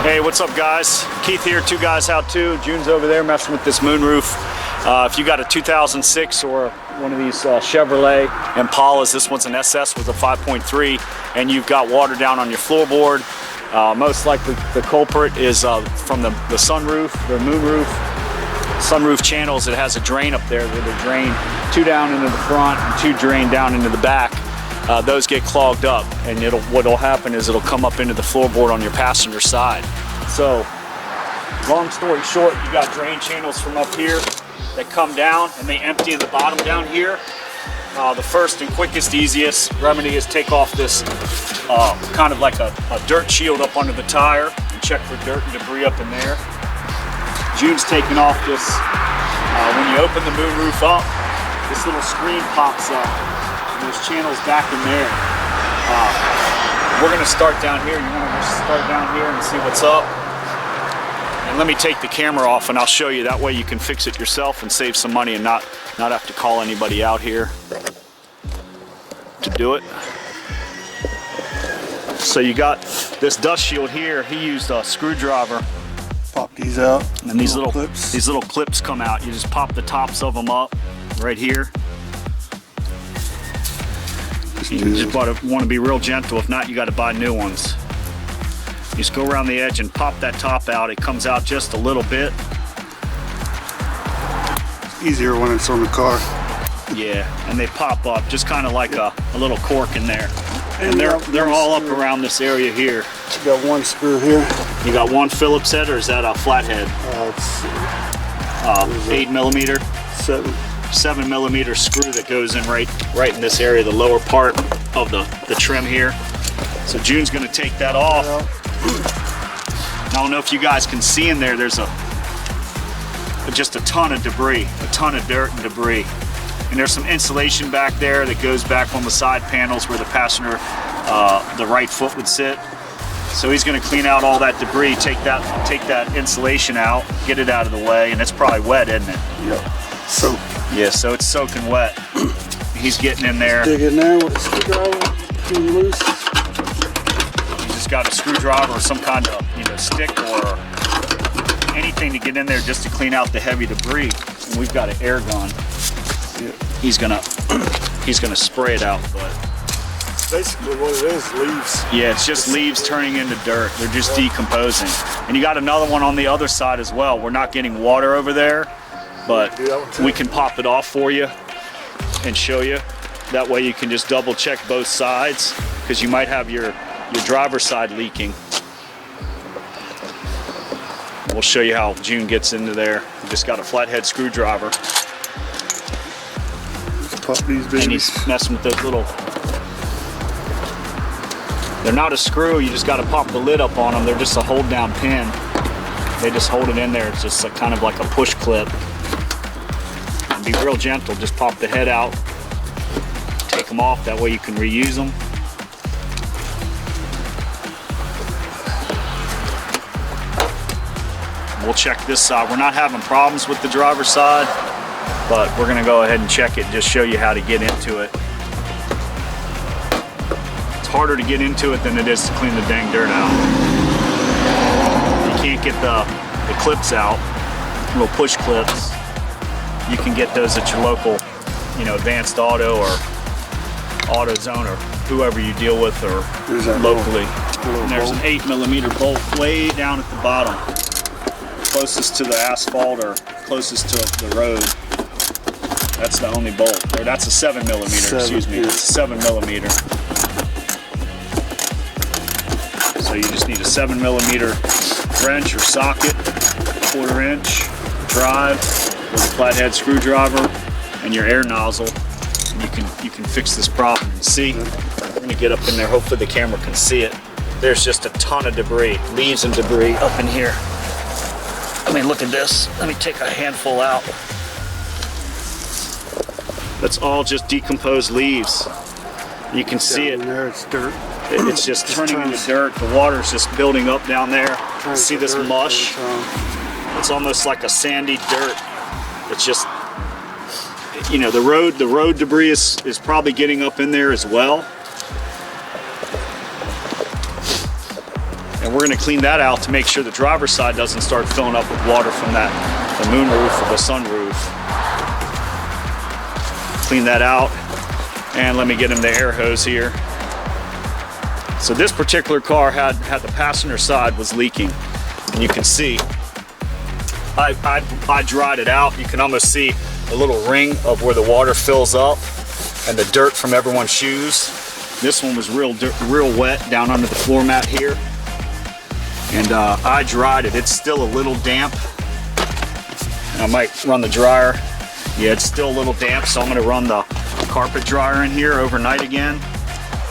Hey, what's up guys? Keith here, Two Guys How To. June's over there messing with this moonroof. If you got a 2006 or one of these Chevrolet Impalas, this one's an SS with a 5.3, and you've got water down on your floorboard, most likely the culprit is from the sunroof, the moonroof. Sunroof channels, it has a drain up there where they drain two down into the front and two drain down into the back. Those get clogged up, and what'll happen is it'll come up into the floorboard on your passenger side. So, long story short, you got drain channels from up here that come down and they empty the bottom down here. The first and quickest, easiest remedy is take off this kind of like a dirt shield up under the tire and check for dirt and debris up in there. June's taking off this, when you open the moonroof up, this little screen pops up. There's channels back in there. We're gonna start down here. You wanna start down here and see what's up? And let me take the camera off and I'll show you. That way you can fix it yourself and save some money and not have to call anybody out here to do it. So you got this dust shield here. He used a screwdriver. Pop these out. And these little clips come out. You just pop the tops of them up right here. You just want to be real gentle. If not, you got to buy new ones. You just go around the edge and pop that top out. It comes out just a little bit. It's easier when it's on the car. Yeah, and they pop up just kind of like a little cork in there. And they're all up around this area here. You got one screw here. You got one Phillips head, or is that a flathead? It's 8mm. 7mm screw that goes in right in this area, the lower part of the trim here. So June's gonna take that off. I don't know if you guys can see in there, there's just a ton of debris, a ton of dirt and debris. And there's some insulation back there that goes back on the side panels where the passenger, the right foot would sit. So he's gonna clean out all that debris, take that insulation out, get it out of the way, and it's probably wet, isn't it? Yeah. So. Yeah, so it's soaking wet. He's getting in there. Dig in there with a screwdriver, get it loose. You just got a screwdriver or some kind of stick or anything to get in there just to clean out the heavy debris. And we've got an air gun. Yeah. He's gonna spray it out, but basically what it is, leaves. Yeah, it's just leaves turning into dirt. They're just decomposing. And you got another one on the other side as well. We're not getting water over there, but we can pop it off for you and show you. That way you can just double check both sides, because you might have your driver's side leaking. We'll show you how June gets into there. You just got a flathead screwdriver. Just pop these babies. And he's messing with those little, they're not a screw, you just got to pop the lid up on them. They're just a hold down pin. They just hold it in there. It's just kind of like a push clip. And be real gentle, just pop the head out, take them off, that way you can reuse them. We'll check this side. We're not having problems with the driver's side, but we're gonna go ahead and check it, just show you how to get into it. It's harder to get into it than it is to clean the dang dirt out. If you can't get the clips out, little push clips, you can get those at your local, Advanced Auto or AutoZone or whoever you deal with, or locally. And there's an 8mm bolt way down at the bottom, closest to the asphalt or closest to the road. That's the only bolt. Or that's a 7mm, excuse me. It's a 7mm. So you just need a 7mm wrench or socket, 1/4 inch drive with a flathead screwdriver and your air nozzle. And you can fix this problem. See, we're gonna get up in there. Hopefully the camera can see it. There's just a ton of debris, leaves and debris up in here. I mean, look at this. Let me take a handful out. That's all just decomposed leaves. You can see it. There, it's dirt. It's just turning into dirt. The water's just building up down there. See this mush? It's almost like a sandy dirt. It's just, the road debris is probably getting up in there as well. And we're gonna clean that out to make sure the driver's side doesn't start filling up with water from the moonroof or the sunroof. Clean that out. And let me get him the air hose here. So this particular car had the passenger side was leaking. And you can see, I dried it out. You can almost see a little ring of where the water fills up and the dirt from everyone's shoes. This one was real wet down under the floor mat here. And I dried it. It's still a little damp. I might run the dryer. Yeah, it's still a little damp, so I'm gonna run the carpet dryer in here overnight again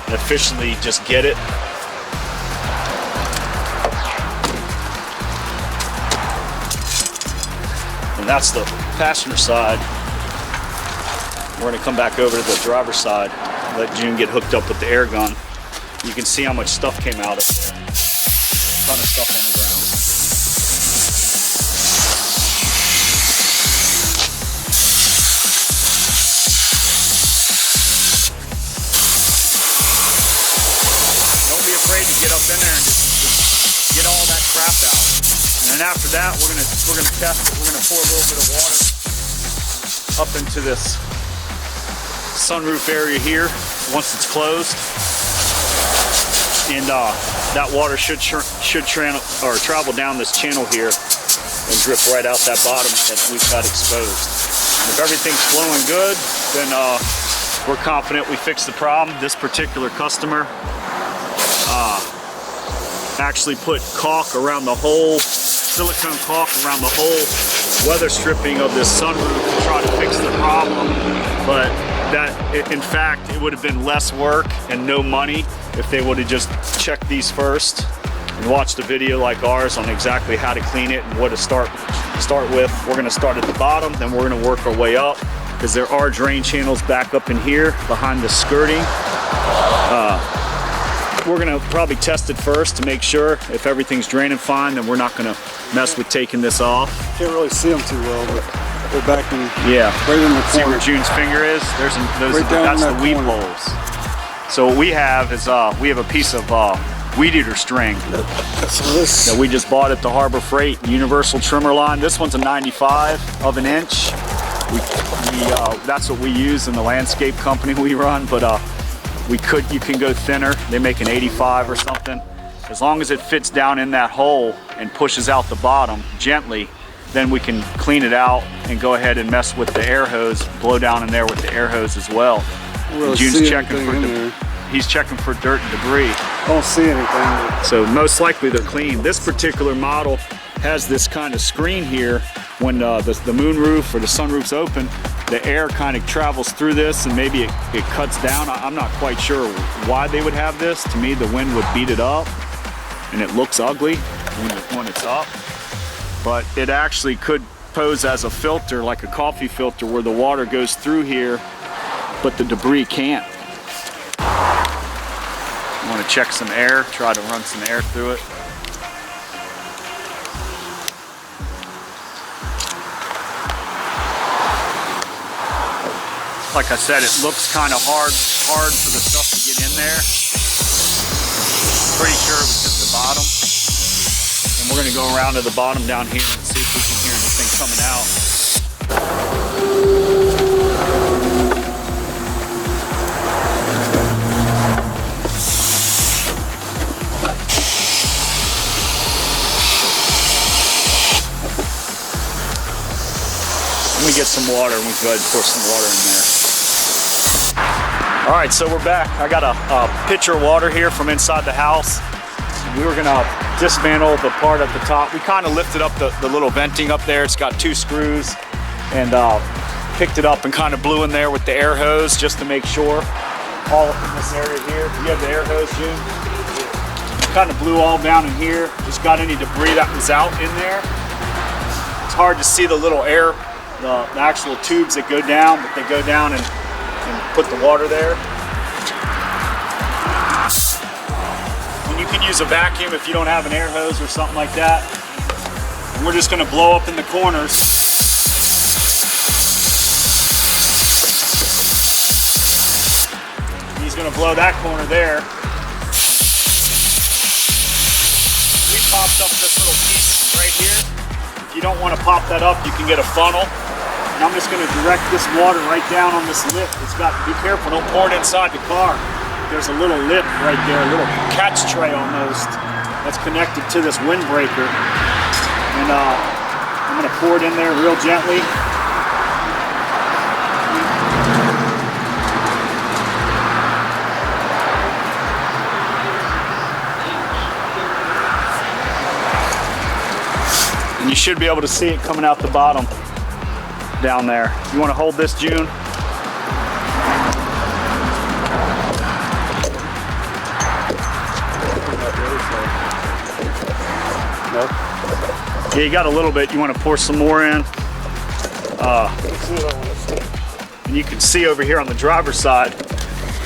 and officially just get it. And that's the passenger side. We're gonna come back over to the driver's side, let June get hooked up with the air gun. You can see how much stuff came out of it. A ton of stuff on the ground. Don't be afraid to get up in there and just get all that crap out. And then after that, we're gonna test it. We're gonna pour a little bit of water up into this sunroof area here once it's closed, and that water should travel down this channel here and drip right out that bottom that we've got exposed. And if everything's flowing good, then we're confident we fixed the problem. This particular customer actually put caulk around the whole, silicone caulk around the whole weather stripping of this sunroof to try to fix the problem, but in fact, it would have been less work and no money if they would have just checked these first and watched a video like ours on exactly how to clean it and what to start with. We're gonna start at the bottom, then we're gonna work our way up, because there are drain channels back up in here behind the skirting. We're gonna probably test it first to make sure if everything's draining fine, then we're not gonna mess with taking this off. Can't really see them too well, but they're back in, yeah, right in the corner. See where June's finger is? That's the weed holes. So what we have is we have a piece of weed eater string that we just bought at the Harbor Freight Universal Trimmer line. This one's a 95 of an inch. That's what we use in the landscape company we run, but you can go thinner. They make an 85 or something. As long as it fits down in that hole and pushes out the bottom gently, then we can clean it out and go ahead and mess with the air hose, blow down in there with the air hose as well. Really June's checking he's checking for dirt and debris. I don't see anything. So most likely they're clean. This particular model has this kind of screen here. When the moonroof or the sunroof's open, the air kind of travels through this and maybe it cuts down. I'm not quite sure why they would have this. To me, the wind would beat it up and it looks ugly when it's up. But it actually could pose as a filter, like a coffee filter, where the water goes through here, but the debris can't. I want to check some air, try to run some air through it. Like I said, it looks kind of hard for the stuff to get in there. Pretty sure it was just the bottom. And we're gonna go around to the bottom down here and see if we can hear anything coming out. Let me get some water and we can go ahead and pour some water in there. All right, so we're back. I got a pitcher of water here from inside the house. We were gonna dismantle the part at the top. We kind of lifted up the little venting up there. It's got 2 screws, and picked it up and kind of blew in there with the air hose just to make sure. All in this area here. You have the air hose, June? Kind of blew all down in here. Just got any debris that was out in there. It's hard to see the little air, the actual tubes that go down, but they go down and put the water there. And you can use a vacuum if you don't have an air hose or something like that. And we're just gonna blow up in the corners. He's gonna blow that corner there. pops up this little piece right here. If you don't want to pop that up, you can get a funnel. And I'm just going to direct this water right down on this lip. It's got, be careful, don't pour it inside the car. There's a little lip right there, a little catch tray almost, that's connected to this windbreaker. And I'm going to pour it in there real gently. And you should be able to see it coming out the bottom down there. You want to hold this, June? No. Yeah, you got a little bit. You want to pour some more in. And you can see over here on the driver's side,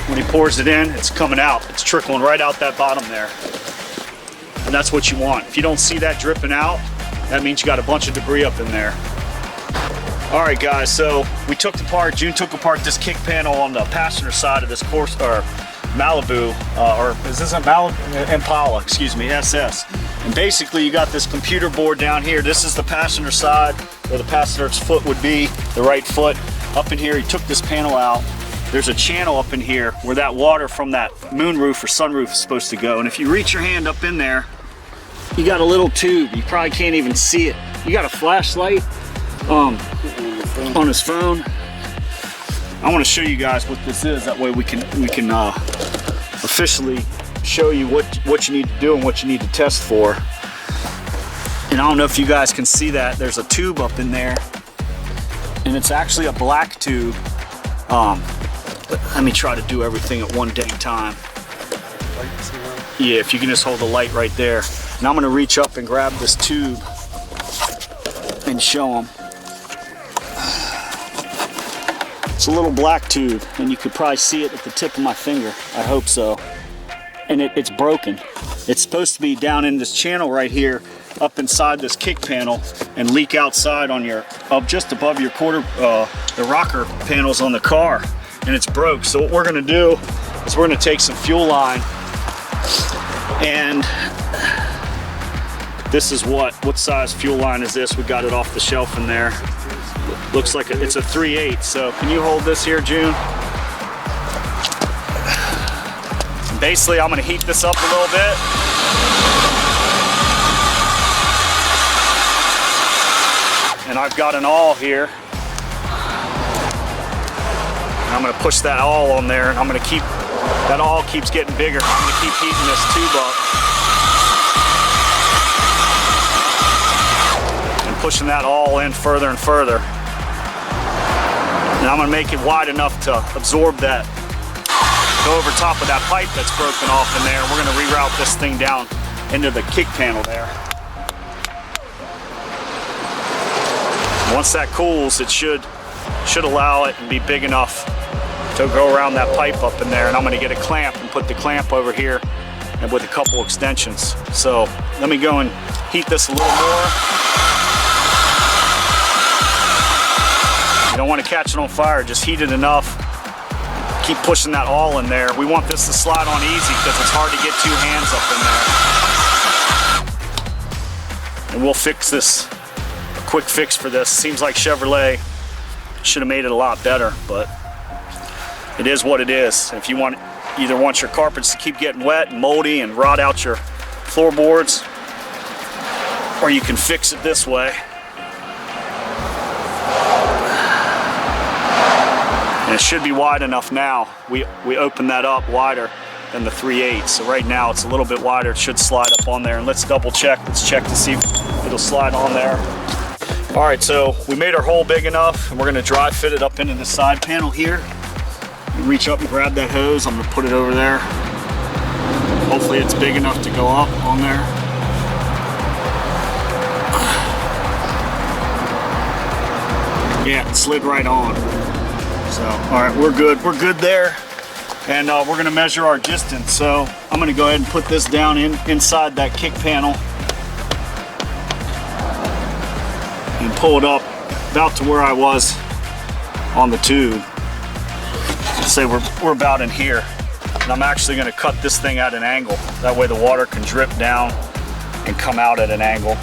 when he pours it in, it's coming out. It's trickling right out that bottom there. And that's what you want. If you don't see that dripping out, that means you got a bunch of debris up in there. All right, guys, so we took apart, June took apart this kick panel on the passenger side of this Malibu, or is this a Impala, excuse me, SS. And basically you got this computer board down here. This is the passenger side where the passenger's foot would be, the right foot. Up in here, he took this panel out. There's a channel up in here where that water from that moonroof or sunroof is supposed to go. And if you reach your hand up in there, you got a little tube. You probably can't even see it. You got a flashlight on his phone. I want to show you guys what this is. That way we can officially show you what you need to do and what you need to test for. And I don't know if you guys can see that. There's a tube up in there, and it's actually a black tube. Let me try to do everything at one dang time. Yeah, if you can just hold the light right there. And I'm gonna reach up and grab this tube and show them. It's a little black tube, and you could probably see it at the tip of my finger. I hope so. And it's broken. It's supposed to be down in this channel right here, up inside this kick panel, and leak outside on your, just above your the rocker panels on the car, and it's broke. So what we're gonna do is we're gonna take some fuel line, and this is what size fuel line is this? We got it off the shelf in there. Looks like it's a 3/8. So can you hold this here, June? Basically, I'm gonna heat this up a little bit. And I've got an awl here. And I'm gonna push that awl on there, and I'm gonna keep, that awl keeps getting bigger. I'm gonna keep heating this tube up. And pushing that awl in further and further. And I'm gonna make it wide enough to absorb that, go over top of that pipe that's broken off in there. We're gonna reroute this thing down into the kick panel there. Once that cools, it should allow it and be big enough to go around that pipe up in there. And I'm gonna get a clamp and put the clamp over here and with a couple extensions. So let me go and heat this a little more. You don't want to catch it on fire, just heat it enough. Keep pushing that awl in there. We want this to slide on easy because it's hard to get two hands up in there. And we'll fix this, a quick fix for this. Seems like Chevrolet should have made it a lot better, but it is what it is. If you either want your carpets to keep getting wet and moldy and rot out your floorboards, or you can fix it this way. And it should be wide enough now. We opened that up wider than the 3/8. So right now it's a little bit wider. It should slide up on there. And let's double check. Let's check to see if it'll slide on there. All right, so we made our hole big enough, and we're gonna dry fit it up into the side panel here. Reach up and grab that hose. I'm gonna put it over there. Hopefully it's big enough to go up on there. Yeah, it slid right on. So, all right, we're good there. And we're gonna measure our distance. So I'm gonna go ahead and put this down inside that kick panel and pull it up about to where I was on the tube. Say we're about in here. And I'm actually gonna cut this thing at an angle. That way the water can drip down and come out at an angle.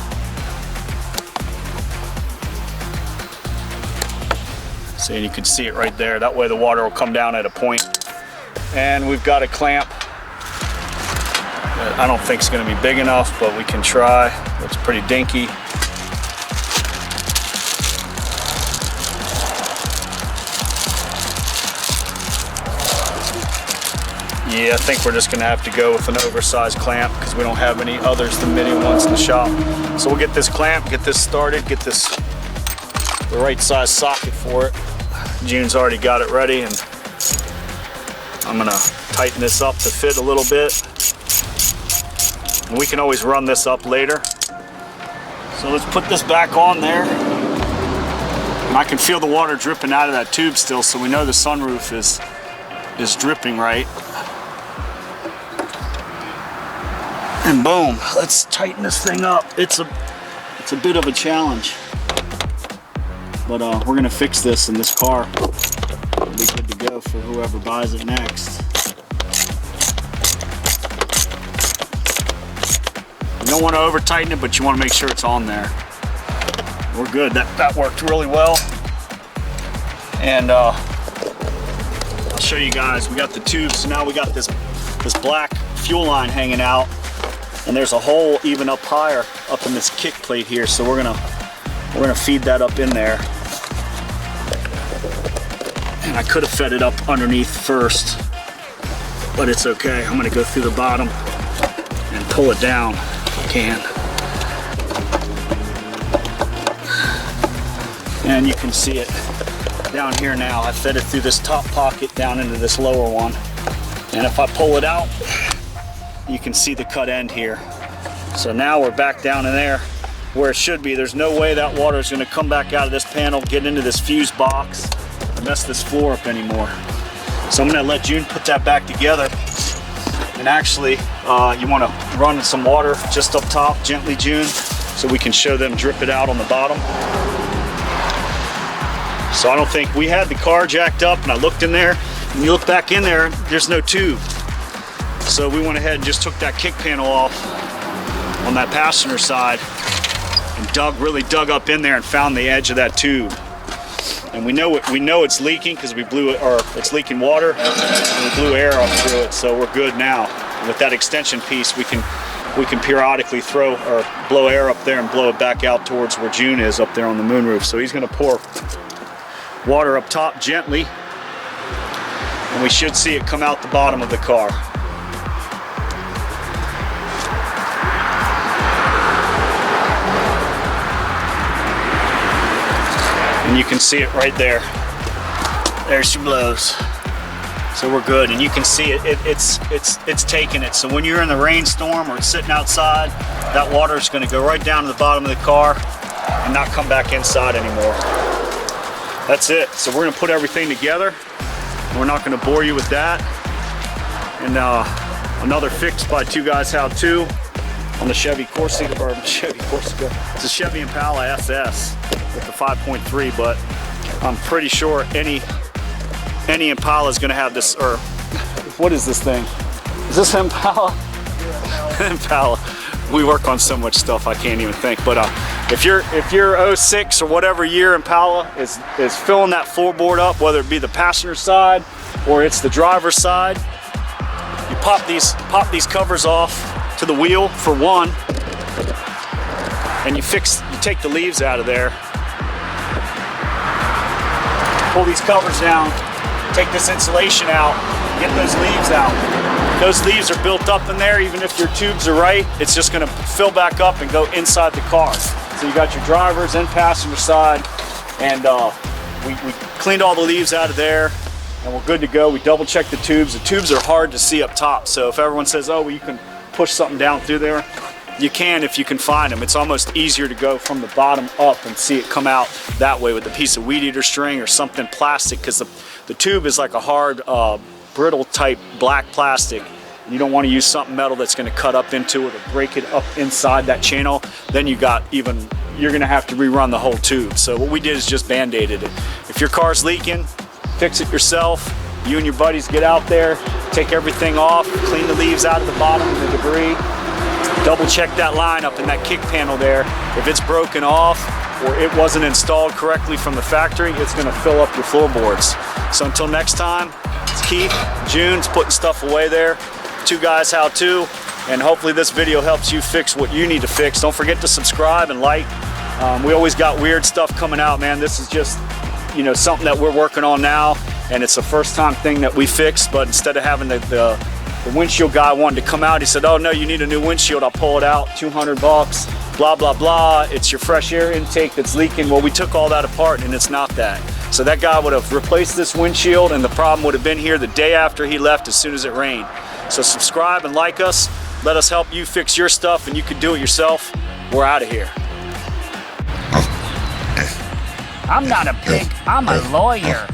So you can see it right there. That way the water will come down at a point. And we've got a clamp. I don't think it's going to be big enough, but we can try. It's pretty dinky. Yeah, I think we're just going to have to go with an oversized clamp because we don't have any others than mini ones in the shop. So we'll get this clamp, get this started, get this the right size socket for it. June's already got it ready, and I'm going to tighten this up to fit a little bit. And we can always run this up later. So let's put this back on there. And I can feel the water dripping out of that tube still, so we know the sunroof is dripping right. And boom, let's tighten this thing up. It's a bit of a challenge, but we're gonna fix this, and this car will be good to go for whoever buys it next. You don't want to over tighten it, but you want to make sure it's on there. We're good. That worked really well. And I'll show you guys. We got the tubes. So now we got this black fuel line hanging out. And there's a hole even up higher up in this kick plate here, so we're gonna feed that up in there. And I could have fed it up underneath first, but it's okay. I'm gonna go through the bottom and pull it down if I can. And you can see it down here now. I fed it through this top pocket down into this lower one. And if I pull it out, you can see the cut end here. So now we're back down in there where it should be. There's no way that water is going to come back out of this panel, get into this fuse box, and mess this floor up anymore. So I'm going to let June put that back together. And actually, you want to run some water just up top, gently, June, so we can show them drip it out on the bottom. So I don't think we had the car jacked up, and I looked in there, and you look back in there, there's no tube. So we went ahead and just took that kick panel off on that passenger side and really dug up in there and found the edge of that tube. And we know it's leaking because we blew it, or it's leaking water, and we blew air up through it, so we're good now. And with that extension piece, we can periodically throw or blow air up there and blow it back out towards where June is up there on the moonroof. So he's going to pour water up top gently, and we should see it come out the bottom of the car. And you can see it right there. There she blows. So we're good, and you can see it's taking it. So when you're in the rainstorm or it's sitting outside, that water is going to go right down to the bottom of the car and not come back inside anymore. That's it. So we're going to put everything together. We're not going to bore you with that. And another fix by Two Guys How To on the Chevy Corsica, or Chevy Corsica. It's a Chevy Impala SS with the 5.3, but I'm pretty sure any Impala is going to have this. Or what is this thing? Is this Impala? Impala. We work on so much stuff I can't even think. But if you're 06 or whatever year Impala is filling that floorboard up, whether it be the passenger side or it's the driver's side, you pop these covers off to the wheel for one, and you take the leaves out of there, pull these covers down, take this insulation out, get those leaves out. Those leaves are built up in there. Even if your tubes are right, it's just going to fill back up and go inside the car. So you got your driver's and passenger side, and we cleaned all the leaves out of there, and we're good to go. We double checked the tubes. The tubes are hard to see up top, so if everyone says, oh, well, you can push something down through there, you can if you can find them. It's almost easier to go from the bottom up and see it come out that way with a piece of weed eater string or something plastic, because the tube is like a hard brittle type black plastic. You don't want to use something metal that's going to cut up into it or break it up inside that channel. Then you're going to have to rerun the whole tube. So what we did is just band-aided it. If your car's leaking, fix it yourself. You and your buddies get out there, take everything off, clean the leaves out of the bottom and the debris, double check that line up in that kick panel there. If it's broken off or it wasn't installed correctly from the factory, it's gonna fill up your floorboards. So until next time, it's Keith, June's putting stuff away there. Two Guys How To, and hopefully this video helps you fix what you need to fix. Don't forget to subscribe and like. We always got weird stuff coming out, man. This is just, you know, something that we're working on now, and it's a first time thing that we fixed, but instead of having the windshield guy wanted to come out, he said, oh no, you need a new windshield, I'll pull it out, 200 bucks, blah, blah, blah. It's your fresh air intake that's leaking. Well, we took all that apart and it's not that. So that guy would have replaced this windshield and the problem would have been here the day after he left as soon as it rained. So subscribe and like us. Let us help you fix your stuff and you can do it yourself. We're out of here. I'm not a pig, I'm a lawyer.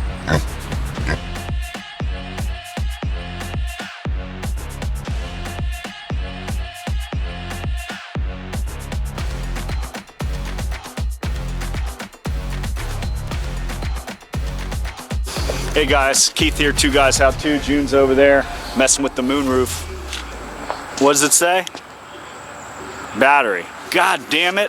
Hey guys, Keith here, Two Guys How To. June's over there messing with the moonroof. What does it say? Battery. God damn it.